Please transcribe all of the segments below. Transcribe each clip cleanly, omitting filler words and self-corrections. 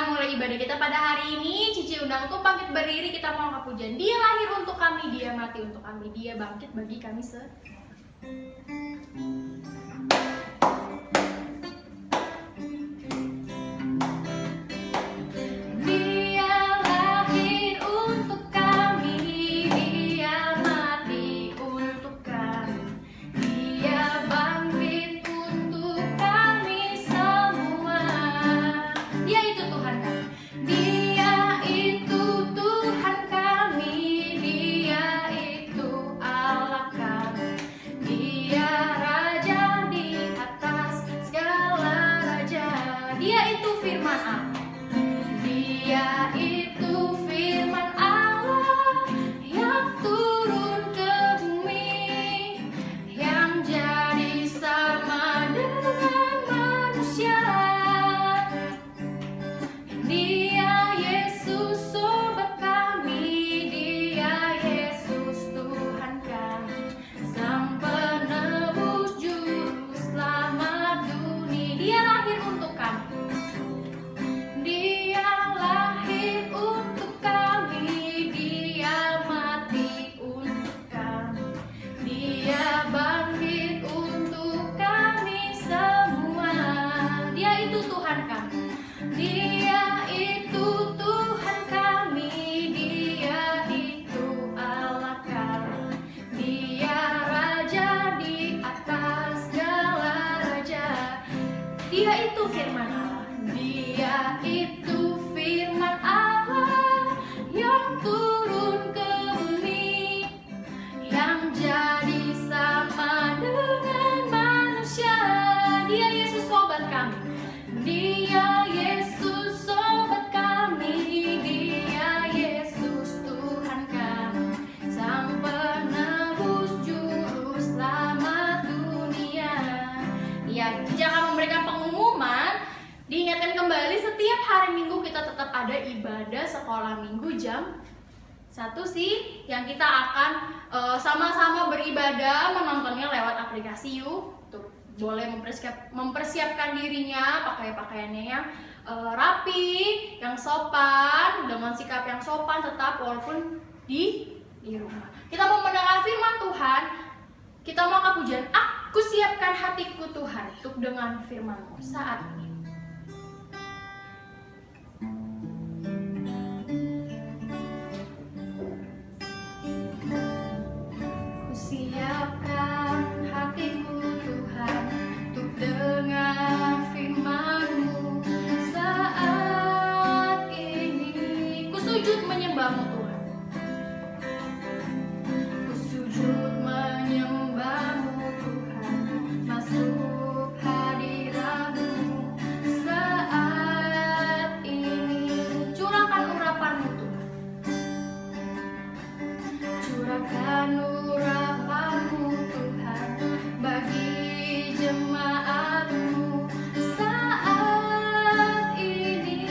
kita mulai ibadah kita pada hari ini. Cici undang untuk bangkit berdiri, kita mau angkat pujian. Dia lahir untuk kami, dia mati untuk kami, dia bangkit bagi kami semua. Dia itu firman Allah. Dia itu firman Allah yang turun ke bumi, yang jadi sama dengan manusia. Dia Yesus sobat kami. Dia Yesus sobat kami. Dia Yesus Tuhan kami, Sang penebus juru selamat dunia. Ya, jangan memberikan pengumuman. Diingatkan kembali, setiap hari Minggu kita tetap ada ibadah sekolah minggu jam 1 sih, yang kita akan sama-sama beribadah, menontonnya lewat aplikasi You. Tuh, boleh mempersiapkan dirinya, pakai pakaiannya yang rapi, yang sopan, dengan sikap yang sopan tetap walaupun di rumah. Kita mau mendengar firman Tuhan, kita mau angkat pujian. Aku siapkan hatiku Tuhan untuk dengan firman-Mu saat ini. Siapkan hatiku Tuhan untuk dengar firman-Mu saat ini. Ku sujud menyembah-Mu Tuhan. Ku sujud menyembah-Mu Tuhan, masuk hadirat-Mu saat ini. Curahkan urapan-Mu Tuhan. Curahkan urapan-Mu Tuhan bagi jemaat-Mu saat ini.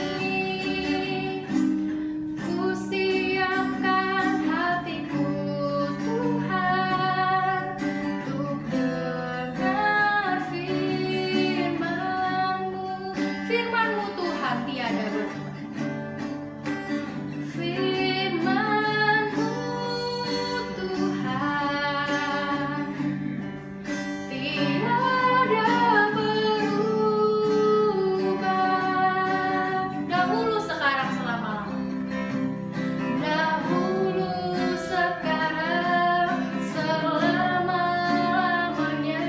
Ku siapkan hatiku Tuhan untuk dengar firman-Mu. Firman-Mu Tuhan tiada berubah. Firman-Mu Tuhan tiada berubah. Dahulu, sekarang, selama-lamanya. Dahulu, sekarang, selama-lamanya,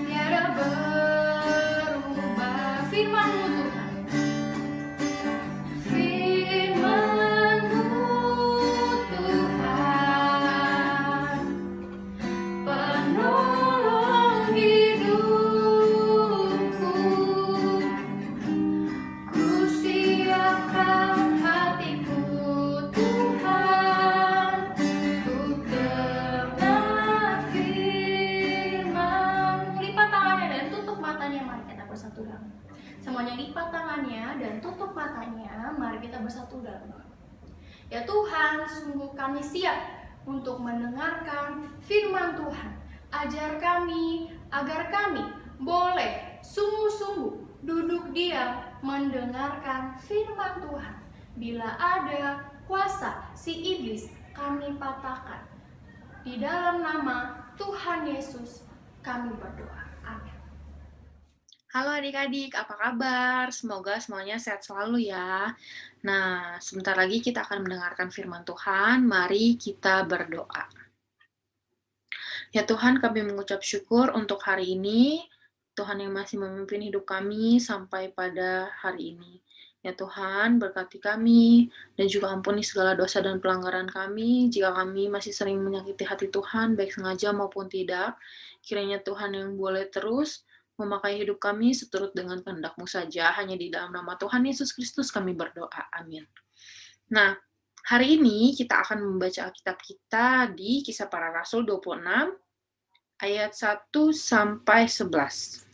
tiada berubah. Firman-Mu Tuhan. Firman-Mu Tuhan, penolong hidupku. Ku siapkan hatiku Tuhan untuk dengar firman-Mu. Lipat tangannya dan tutup matanya, mari kita bersatu dalam. Semuanya lipat tangannya dan tutup matanya, mari kita bersatu dalam doa. Ya Tuhan, sungguh kami siap untuk mendengarkan firman Tuhan. Ajar kami agar kami boleh sungguh-sungguh duduk diam mendengarkan firman Tuhan. Bila ada kuasa si iblis, kami patahkan. Di dalam nama Tuhan Yesus kami berdoa. Amin. Halo adik-adik, apa kabar? Semoga semuanya sehat selalu ya. Nah, sebentar lagi kita akan mendengarkan firman Tuhan. Mari kita berdoa. Ya Tuhan, kami mengucap syukur untuk hari ini. Tuhan yang masih memimpin hidup kami sampai pada hari ini. Ya Tuhan, berkati kami dan juga ampuni segala dosa dan pelanggaran kami jika kami masih sering menyakiti hati Tuhan, baik sengaja maupun tidak. Kiranya Tuhan yang boleh terus memakai hidup kami seturut dengan kehendak-Mu saja. Hanya di dalam nama Tuhan Yesus Kristus kami berdoa. Amin. Nah, hari ini kita akan membaca Alkitab kita di Kisah Para Rasul 26 ayat 1 sampai 11.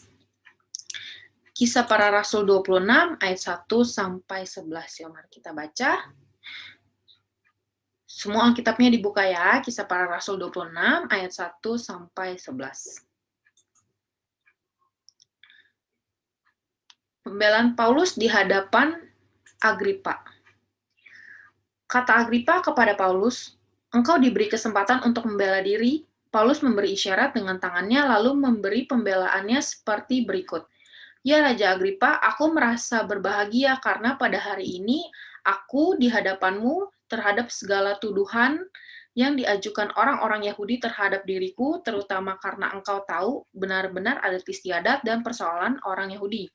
Kisah Para Rasul 26 ayat 1 sampai 11. Ya, mari kita baca. Semua Alkitabnya dibuka ya. Kisah Para Rasul 26 ayat 1 sampai 11. Pembelaan Paulus di hadapan Agripa. Kata Agripa kepada Paulus, "Engkau diberi kesempatan untuk membela diri." Paulus memberi isyarat dengan tangannya lalu memberi pembelaannya seperti berikut. "Ya Raja Agripa, aku merasa berbahagia karena pada hari ini aku di hadapanmu terhadap segala tuduhan yang diajukan orang-orang Yahudi terhadap diriku, terutama karena engkau tahu benar-benar ada istiadat dan persoalan orang Yahudi.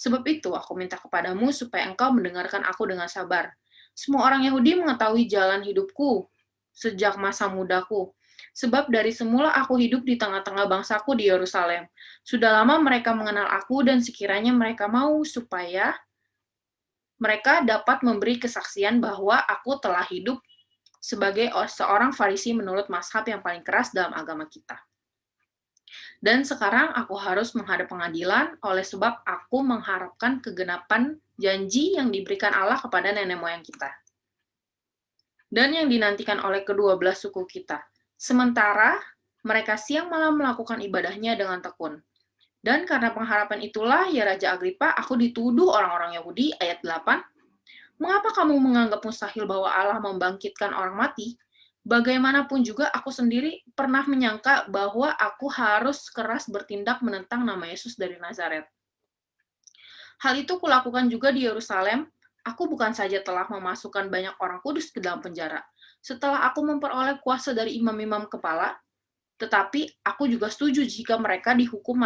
Sebab itu aku minta kepadamu supaya engkau mendengarkan aku dengan sabar. Semua orang Yahudi mengetahui jalan hidupku sejak masa mudaku. Sebab dari semula aku hidup di tengah-tengah bangsaku di Yerusalem. Sudah lama mereka mengenal aku dan sekiranya mereka mau supaya mereka dapat memberi kesaksian bahwa aku telah hidup sebagai seorang Farisi menurut mazhab yang paling keras dalam agama kita. Dan sekarang aku harus menghadap pengadilan oleh sebab aku mengharapkan kegenapan janji yang diberikan Allah kepada nenek moyang kita. Dan yang dinantikan oleh kedua belah suku kita. Sementara mereka siang malam melakukan ibadahnya dengan tekun. Dan karena pengharapan itulah, ya Raja Agripa, aku dituduh orang-orang Yahudi, ayat 8, "Mengapa kamu menganggap mustahil bahwa Allah membangkitkan orang mati? Bagaimanapun juga aku sendiri pernah menyangka bahwa aku harus keras bertindak menentang nama Yesus dari Nazaret. Hal itu kulakukan juga di Yerusalem. Aku bukan saja telah memasukkan banyak orang kudus ke dalam penjara. Setelah aku memperoleh kuasa dari imam-imam kepala, tetapi aku juga setuju jika mereka dihukum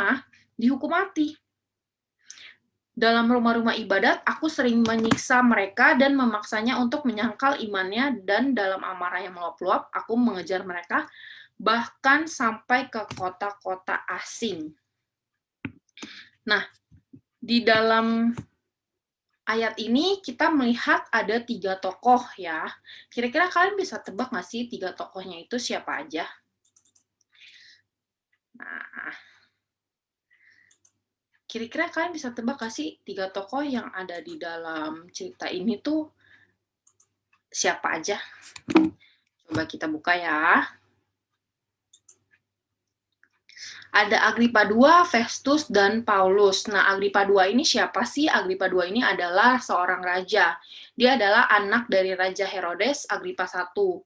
mati. Dalam rumah-rumah ibadat, aku sering menyiksa mereka dan memaksanya untuk menyangkal imannya, dan dalam amarah yang meluap-luap, aku mengejar mereka, bahkan sampai ke kota-kota asing." Nah, di dalam ayat ini kita melihat ada 3 tokoh ya. Kira-kira kalian bisa tebak nggak sih 3 tokohnya itu siapa aja? Nah, kira-kira kalian bisa tebak nggak sih 3 tokoh yang ada di dalam cerita ini tuh siapa aja? Coba kita buka ya. Ada Agripa II, Festus, dan Paulus. Nah, Agripa II ini siapa sih? Agripa II ini adalah seorang raja. Dia adalah anak dari Raja Herodes, Agripa I.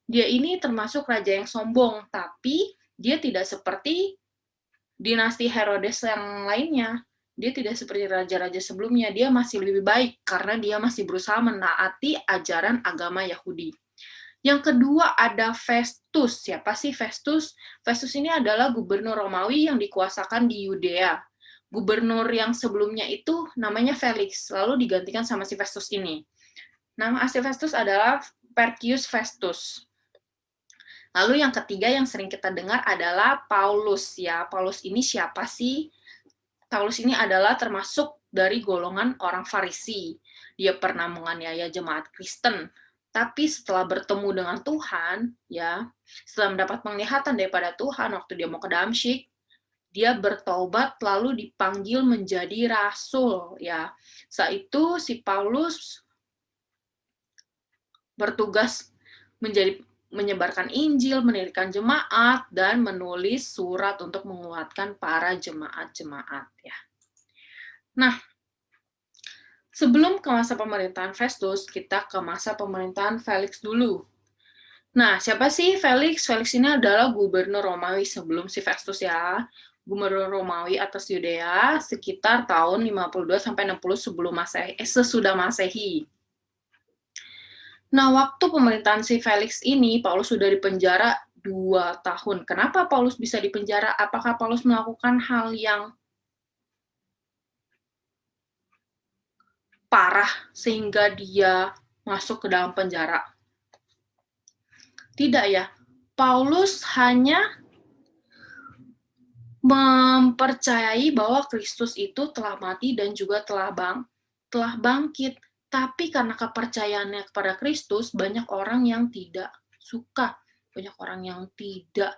Dia ini termasuk raja yang sombong, tapi dia tidak seperti dinasti Herodes yang lainnya. Dia tidak seperti raja-raja sebelumnya. Dia masih lebih baik karena dia masih berusaha menaati ajaran agama Yahudi. Yang kedua ada Festus. Siapa sih Festus? Festus ini adalah gubernur Romawi yang dikuasakan di Yudea. Gubernur yang sebelumnya itu namanya Felix, lalu digantikan sama si Festus ini. Nama asli Festus adalah Perkius Festus. Lalu yang ketiga yang sering kita dengar adalah Paulus ya. Paulus ini siapa sih? Paulus ini adalah termasuk dari golongan orang Farisi. Dia pernah menganiaya jemaat Kristen. Tapi setelah bertemu dengan Tuhan, ya, setelah mendapat penglihatan daripada Tuhan waktu dia mau ke Damsyik, dia bertobat lalu dipanggil menjadi rasul, ya. Saat itu si Paulus bertugas menyebarkan Injil, mendirikan jemaat, dan menulis surat untuk menguatkan para jemaat-jemaat, ya. Nah, sebelum ke masa pemerintahan Festus, kita ke masa pemerintahan Felix dulu. Nah, siapa sih Felix? Felix ini adalah gubernur Romawi sebelum si Festus ya. Gubernur Romawi atas Yudea sekitar tahun 52 sampai 60 sebelum Masehi, sesudah Masehi. Nah, waktu pemerintahan si Felix ini, Paulus sudah dipenjara 2 tahun. Kenapa Paulus bisa dipenjara? Apakah Paulus melakukan hal yang parah sehingga dia masuk ke dalam penjara? Tidak ya. Paulus hanya mempercayai bahwa Kristus itu telah mati dan juga telah bangkit. Tapi karena kepercayaannya kepada Kristus, banyak orang yang tidak suka, banyak orang yang tidak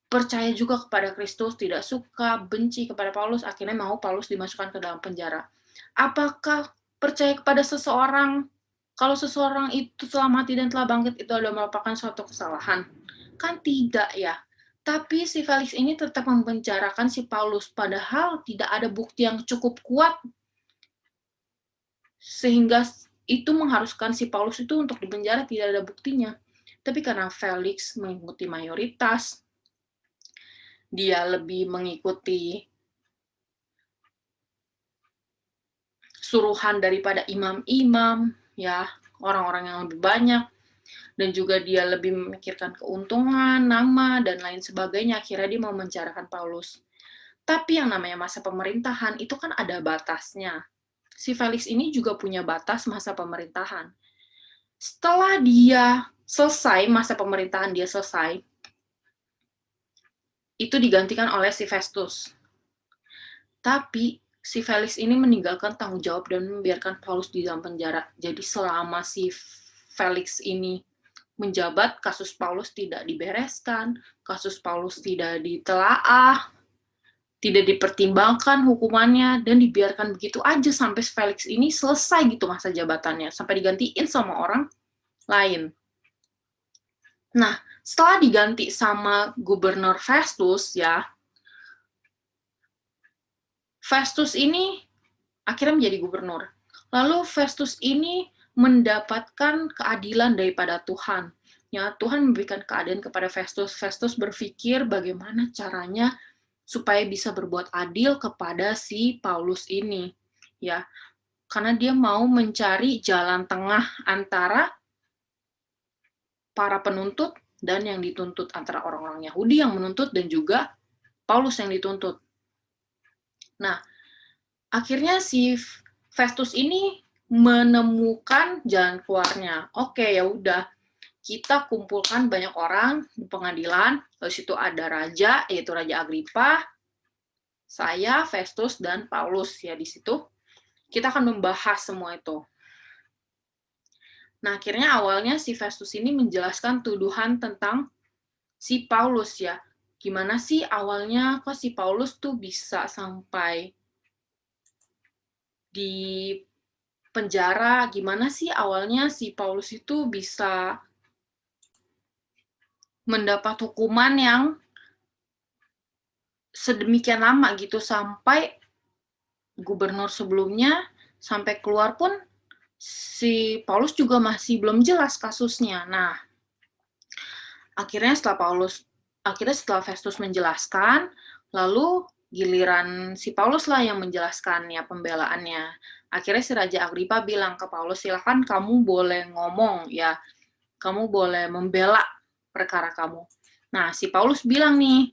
percaya juga kepada Kristus, tidak suka, benci kepada Paulus, akhirnya mau Paulus dimasukkan ke dalam penjara. Apakah percaya kepada seseorang, kalau seseorang itu telah mati dan telah bangkit, itu adalah merupakan suatu kesalahan? Kan tidak ya. Tapi si Felix ini tetap mempenjarakan si Paulus, padahal tidak ada bukti yang cukup kuat, sehingga itu mengharuskan si Paulus itu untuk dipenjara, tidak ada buktinya. Tapi karena Felix mengikuti mayoritas, dia lebih mengikuti suruhan daripada imam-imam, ya, orang-orang yang lebih banyak, dan juga dia lebih memikirkan keuntungan, nama, dan lain sebagainya, akhirnya dia mau memenjarakan Paulus. Tapi yang namanya masa pemerintahan itu kan ada batasnya. Si Felix ini juga punya batas masa pemerintahan. Setelah dia selesai, masa pemerintahan dia selesai, itu digantikan oleh si Festus. Tapi si Felix ini meninggalkan tanggung jawab dan membiarkan Paulus di dalam penjara. Jadi selama si Felix ini menjabat, kasus Paulus tidak dibereskan, kasus Paulus tidak ditelaah, tidak dipertimbangkan hukumannya, dan dibiarkan begitu aja sampai Felix ini selesai gitu masa jabatannya, sampai digantiin sama orang lain. Nah, setelah diganti sama gubernur Festus ya, Festus ini akhirnya menjadi gubernur. Lalu Festus ini mendapatkan keadilan daripada Tuhan. Ya, Tuhan memberikan keadilan kepada Festus. Festus berpikir bagaimana caranya supaya bisa berbuat adil kepada si Paulus ini. Ya, karena dia mau mencari jalan tengah antara para penuntut dan yang dituntut, antara orang-orang Yahudi yang menuntut dan juga Paulus yang dituntut. Nah, akhirnya si Festus ini menemukan jalan keluarnya. Oke, ya udah, kita kumpulkan banyak orang di pengadilan. Lalu situ ada raja, yaitu Raja Agripa, saya, Festus, dan Paulus ya di situ. Kita akan membahas semua itu. Nah, akhirnya awalnya si Festus ini menjelaskan tuduhan tentang si Paulus ya. Gimana sih awalnya kok si Paulus tuh bisa sampai di penjara, gimana sih awalnya si Paulus itu bisa mendapat hukuman yang sedemikian lama gitu, sampai gubernur sebelumnya sampai keluar pun si Paulus juga masih belum jelas kasusnya. Nah, akhirnya setelah Festus menjelaskan, lalu giliran si Paulus lah yang menjelaskan ya pembelaannya. Akhirnya si Raja Agripa bilang ke Paulus, silahkan kamu boleh ngomong ya, kamu boleh membela perkara kamu. Nah, si Paulus bilang nih,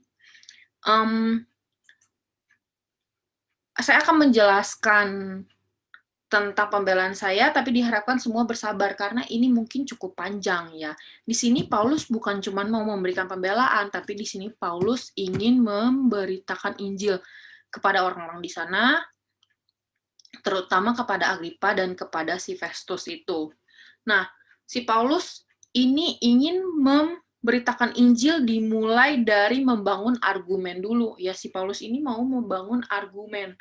saya akan menjelaskan tentang pembelaan saya, tapi diharapkan semua bersabar karena ini mungkin cukup panjang ya. Di sini Paulus bukan cuma mau memberikan pembelaan, tapi di sini Paulus ingin memberitakan Injil kepada orang-orang di sana, terutama kepada Agripa dan kepada si Festus itu. Nah, si Paulus ini ingin memberitakan Injil dimulai dari membangun argumen dulu. Ya, si Paulus ini mau membangun argumen.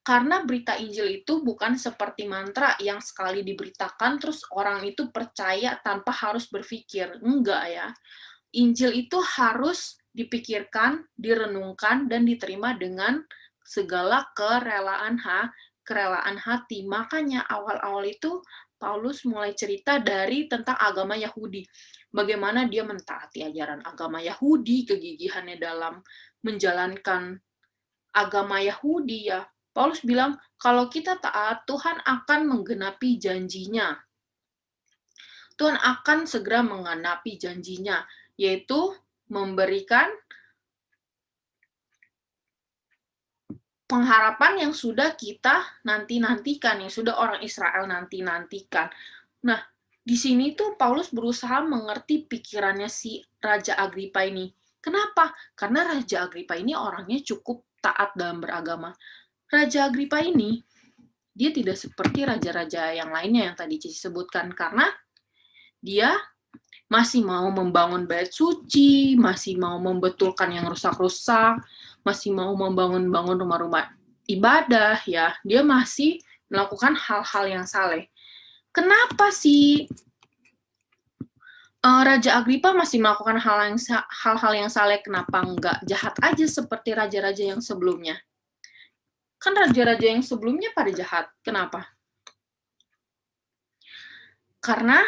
Karena berita Injil itu bukan seperti mantra yang sekali diberitakan terus orang itu percaya tanpa harus berpikir. Enggak ya. Injil itu harus dipikirkan, direnungkan, dan diterima dengan segala kerelaan hati. Makanya awal-awal itu Paulus mulai cerita dari tentang agama Yahudi. Bagaimana dia mentaati ajaran agama Yahudi, kegigihannya dalam menjalankan agama Yahudi ya. Paulus bilang, kalau kita taat, Tuhan akan menggenapi janjinya. Tuhan akan segera menggenapi janjinya, yaitu memberikan pengharapan yang sudah kita nanti-nantikan, yang sudah orang Israel nanti-nantikan. Nah, di sini tuh Paulus berusaha mengerti pikirannya si Raja Agripa ini. Kenapa? Karena Raja Agripa ini orangnya cukup taat dalam beragama. Raja Agripa ini, dia tidak seperti raja-raja yang lainnya yang tadi Cici sebutkan, karena dia masih mau membangun bait suci, masih mau membetulkan yang rusak-rusak, masih mau membangun-bangun rumah-rumah ibadah, ya. Dia masih melakukan hal-hal yang saleh. Kenapa sih Raja Agripa masih melakukan hal-hal yang saleh? Kenapa nggak jahat aja seperti raja-raja yang sebelumnya? Kan raja-raja yang sebelumnya pada jahat. Kenapa? Karena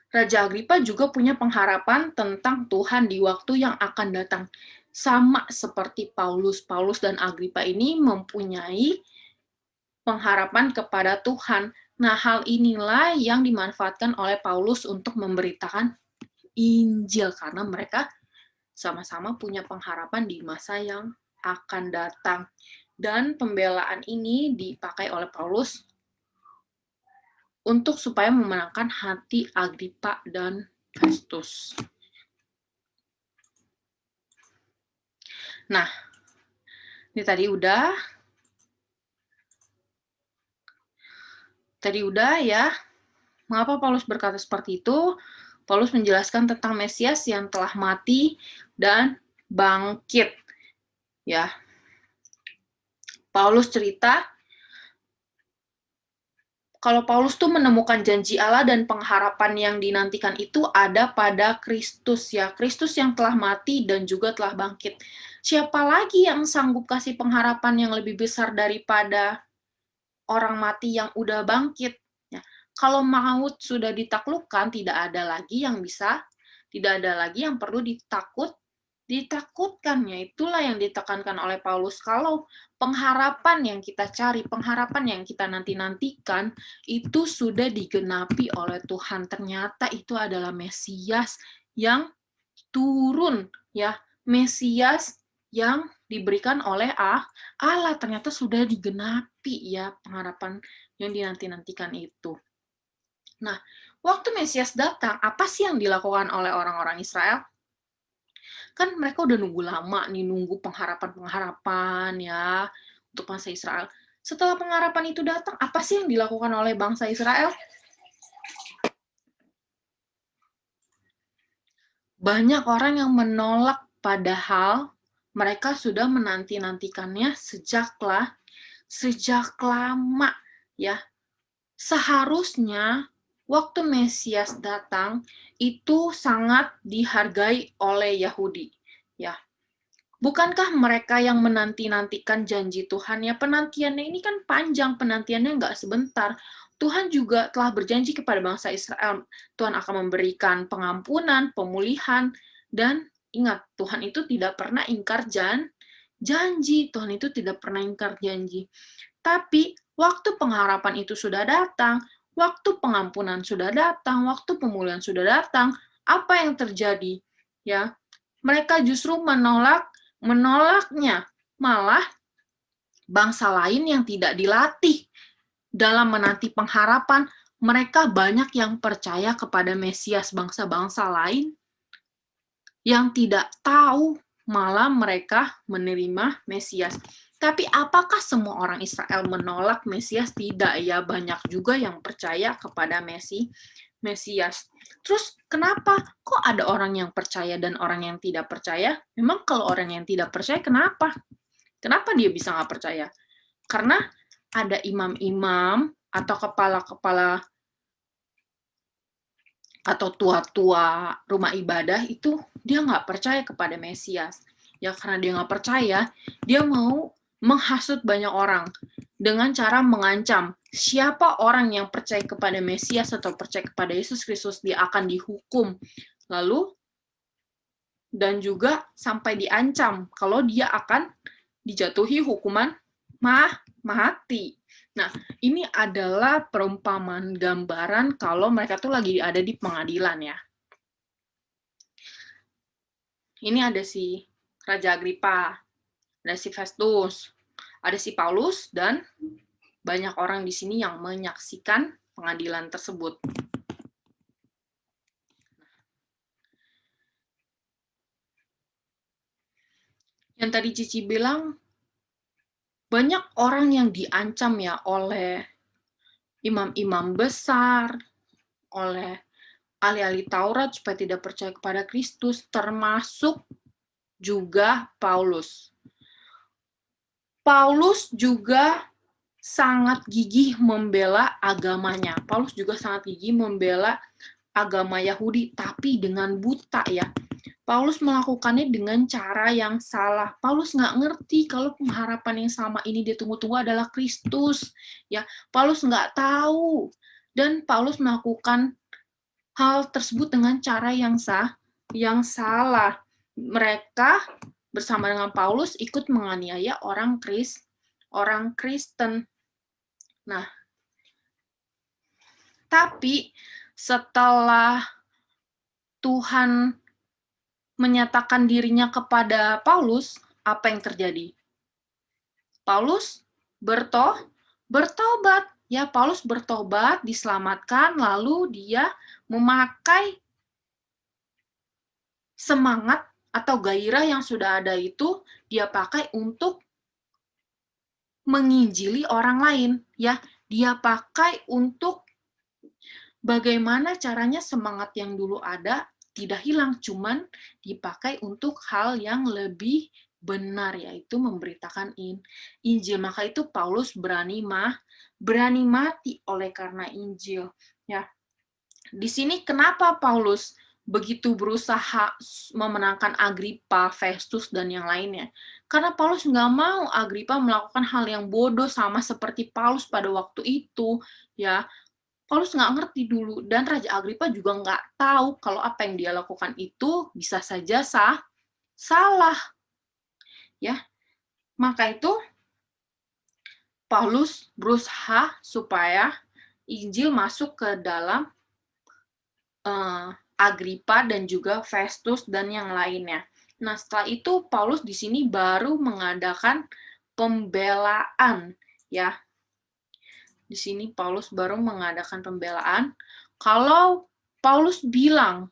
Raja Agripa juga punya pengharapan tentang Tuhan di waktu yang akan datang. Sama seperti Paulus. Paulus dan Agripa ini mempunyai pengharapan kepada Tuhan. Nah, hal inilah yang dimanfaatkan oleh Paulus untuk memberitakan Injil, karena mereka sama-sama punya pengharapan di masa yang akan datang. Dan pembelaan ini dipakai oleh Paulus untuk supaya memenangkan hati Agripa dan Festus. Nah, ini tadi udah ya. Mengapa Paulus berkata seperti itu? Paulus menjelaskan tentang Mesias yang telah mati dan bangkit. Ya. Paulus cerita kalau Paulus tuh menemukan janji Allah dan pengharapan yang dinantikan itu ada pada Kristus ya. Kristus yang telah mati dan juga telah bangkit. Siapa lagi yang sanggup kasih pengharapan yang lebih besar daripada orang mati yang udah bangkit? Ya. Kalau maut sudah ditaklukkan, tidak ada lagi yang perlu ditakutkannya. Itulah yang ditekankan oleh Paulus. Kalau pengharapan yang kita cari, pengharapan yang kita nanti-nantikan, itu sudah digenapi oleh Tuhan. Ternyata itu adalah Mesias yang turun, ya. Mesias yang diberikan oleh Allah. Ternyata sudah digenapi, ya, pengharapan yang dinanti-nantikan itu. Nah, waktu Mesias datang, apa sih yang dilakukan oleh orang-orang Israel? Kan mereka udah nunggu lama nih, nunggu pengharapan-pengharapan ya untuk bangsa Israel. Setelah pengharapan itu datang, apa sih yang dilakukan oleh bangsa Israel? Banyak orang yang menolak, padahal mereka sudah menanti-nantikannya sejak lama ya. Seharusnya waktu Mesias datang itu sangat dihargai oleh Yahudi, ya. Bukankah mereka yang menanti-nantikan janji Tuhan? Ya, penantiannya ini kan panjang, penantiannya nggak sebentar. Tuhan juga telah berjanji kepada bangsa Israel, Tuhan akan memberikan pengampunan, pemulihan, dan ingat, Tuhan itu tidak pernah ingkar janji. Tuhan itu tidak pernah ingkar janji. Tapi, waktu pengharapan itu sudah datang, waktu pengampunan sudah datang, waktu pemulihan sudah datang, apa yang terjadi? Ya, mereka justru menolaknya. Malah bangsa lain yang tidak dilatih dalam menanti pengharapan, mereka banyak yang percaya kepada Mesias. Bangsa-bangsa lain yang tidak tahu, malah mereka menerima Mesias. Tapi apakah semua orang Israel menolak Mesias? Tidak ya, banyak juga yang percaya kepada Mesias. Terus kenapa kok ada orang yang percaya dan orang yang tidak percaya? Memang kalau orang yang tidak percaya kenapa? Kenapa dia bisa nggak percaya? Karena ada imam-imam atau kepala-kepala atau tua-tua rumah ibadah itu dia nggak percaya kepada Mesias. Ya karena dia nggak percaya, dia mau menghasut banyak orang dengan cara mengancam siapa orang yang percaya kepada Mesias atau percaya kepada Yesus Kristus, dia akan dihukum. Lalu, dan juga sampai diancam kalau dia akan dijatuhi hukuman mati. Nah, ini adalah perumpamaan gambaran kalau mereka tuh lagi ada di pengadilan ya. Ini ada si Raja Agripa, ada si Festus, ada si Paulus, dan banyak orang di sini yang menyaksikan pengadilan tersebut. Yang tadi Cici bilang, banyak orang yang diancam ya oleh imam-imam besar, oleh ahli-ahli Taurat supaya tidak percaya kepada Kristus, termasuk juga Paulus. Paulus juga sangat gigih membela agamanya. Paulus juga sangat gigih membela agama Yahudi, tapi dengan buta ya. Paulus melakukannya dengan cara yang salah. Paulus nggak ngerti kalau pengharapan yang selama ini dia tunggu-tunggu adalah Kristus. Ya, Paulus nggak tahu. Dan Paulus melakukan hal tersebut dengan cara yang salah. Mereka bersama dengan Paulus ikut menganiaya orang Kristen. Nah, tapi setelah Tuhan menyatakan dirinya kepada Paulus, apa yang terjadi? Paulus bertobat. Ya, Paulus bertobat, diselamatkan, lalu dia memakai semangat atau gairah yang sudah ada itu, dia pakai untuk menginjili orang lain. Ya, dia pakai untuk bagaimana caranya semangat yang dulu ada tidak hilang, cuman dipakai untuk hal yang lebih benar, yaitu memberitakan Injil. Maka itu Paulus berani mati oleh karena Injil. Ya, di sini kenapa Paulus begitu berusaha memenangkan Agripa, Festus, dan yang lainnya? Karena Paulus nggak mau Agripa melakukan hal yang bodoh sama seperti Paulus pada waktu itu. Ya, Paulus nggak ngerti dulu, dan Raja Agripa juga nggak tahu kalau apa yang dia lakukan itu bisa saja salah. Ya, maka itu Paulus berusaha supaya Injil masuk ke dalam Agripa dan juga Festus dan yang lainnya. Nah, setelah itu Paulus di sini baru mengadakan pembelaan, ya. Di sini Paulus baru mengadakan pembelaan. Kalau Paulus bilang,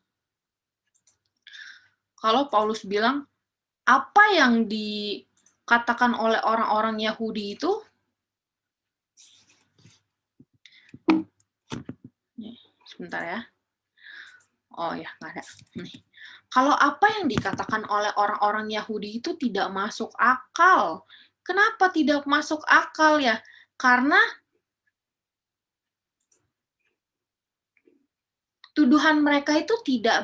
apa yang dikatakan oleh orang-orang Yahudi itu, sebentar ya. Oh ya, nggak ada. Nih. Kalau apa yang dikatakan oleh orang-orang Yahudi itu tidak masuk akal. Kenapa tidak masuk akal ya? Karena tuduhan mereka itu tidak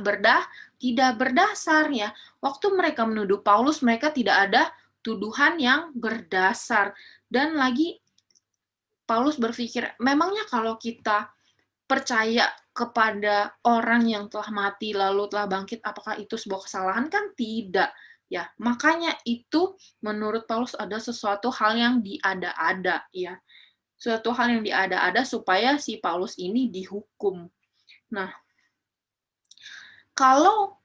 berdasar ya. Waktu mereka menuduh Paulus, mereka tidak ada tuduhan yang berdasar. Dan lagi Paulus berpikir, memangnya kalau kita percaya kepada orang yang telah mati lalu telah bangkit, apakah itu sebuah kesalahan? Kan tidak. Ya, makanya itu menurut Paulus ada sesuatu hal yang diada-ada ya. Suatu hal yang diada-ada supaya si Paulus ini dihukum. Nah, kalau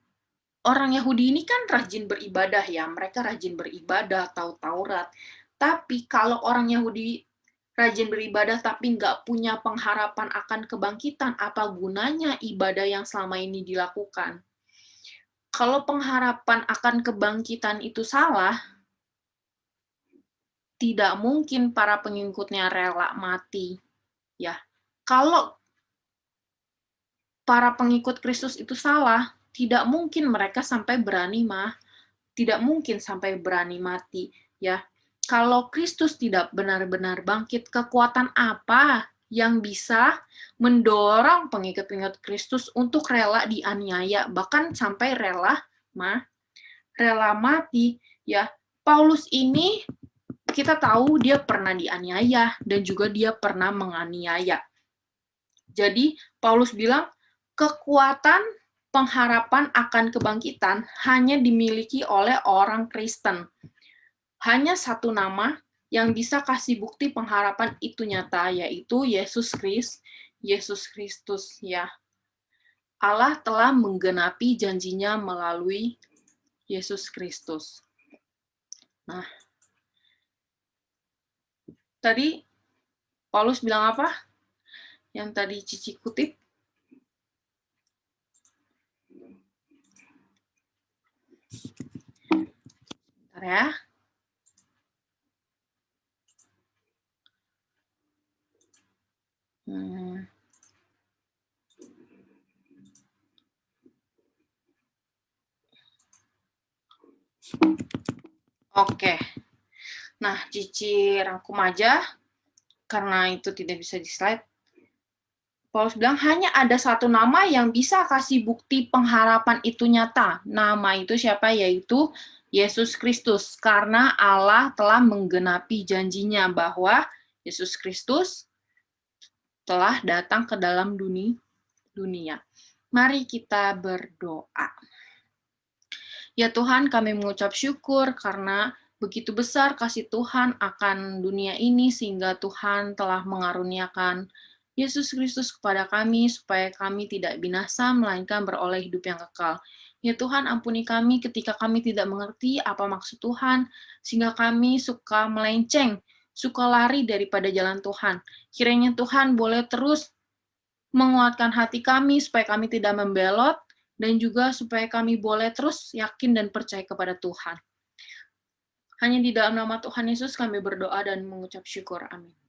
orang Yahudi ini kan rajin beribadah ya, mereka rajin beribadah, tahu Taurat. Tapi kalau orang Yahudi rajin beribadah tapi nggak punya pengharapan akan kebangkitan, apa gunanya ibadah yang selama ini dilakukan? Kalau pengharapan akan kebangkitan itu salah, tidak mungkin para pengikutnya rela mati. Ya, kalau para pengikut Kristus itu salah, tidak mungkin mereka sampai berani mati, ya. Kalau Kristus tidak benar-benar bangkit, kekuatan apa yang bisa mendorong pengikut-pengikut Kristus untuk rela dianiaya, bahkan sampai rela mati, ya. Paulus ini kita tahu dia pernah dianiaya dan juga dia pernah menganiaya. Jadi Paulus bilang kekuatan pengharapan akan kebangkitan hanya dimiliki oleh orang Kristen. Hanya satu nama yang bisa kasih bukti pengharapan itu nyata, yaitu Yesus Kristus ya. Allah telah menggenapi janjinya melalui Yesus Kristus. Nah, tadi Paulus bilang apa? Yang tadi Cici kutip? Bentar ya. Oke. Nah, Cici rangkum aja, karena itu tidak bisa di slide. Paulus bilang, hanya ada satu nama yang bisa kasih bukti pengharapan itu nyata. Nama itu siapa? Yaitu Yesus Kristus. Karena Allah telah menggenapi janjinya bahwa Yesus Kristus telah datang ke dalam dunia. Mari kita berdoa. Ya Tuhan, kami mengucap syukur karena begitu besar kasih Tuhan akan dunia ini, sehingga Tuhan telah mengaruniakan Yesus Kristus kepada kami, supaya kami tidak binasa, melainkan beroleh hidup yang kekal. Ya Tuhan, ampuni kami ketika kami tidak mengerti apa maksud Tuhan, sehingga kami suka melenceng, suka lari daripada jalan Tuhan. Kiranya Tuhan boleh terus menguatkan hati kami, supaya kami tidak membelot, dan juga supaya kami boleh terus yakin dan percaya kepada Tuhan. Hanya di dalam nama Tuhan Yesus kami berdoa dan mengucap syukur. Amin.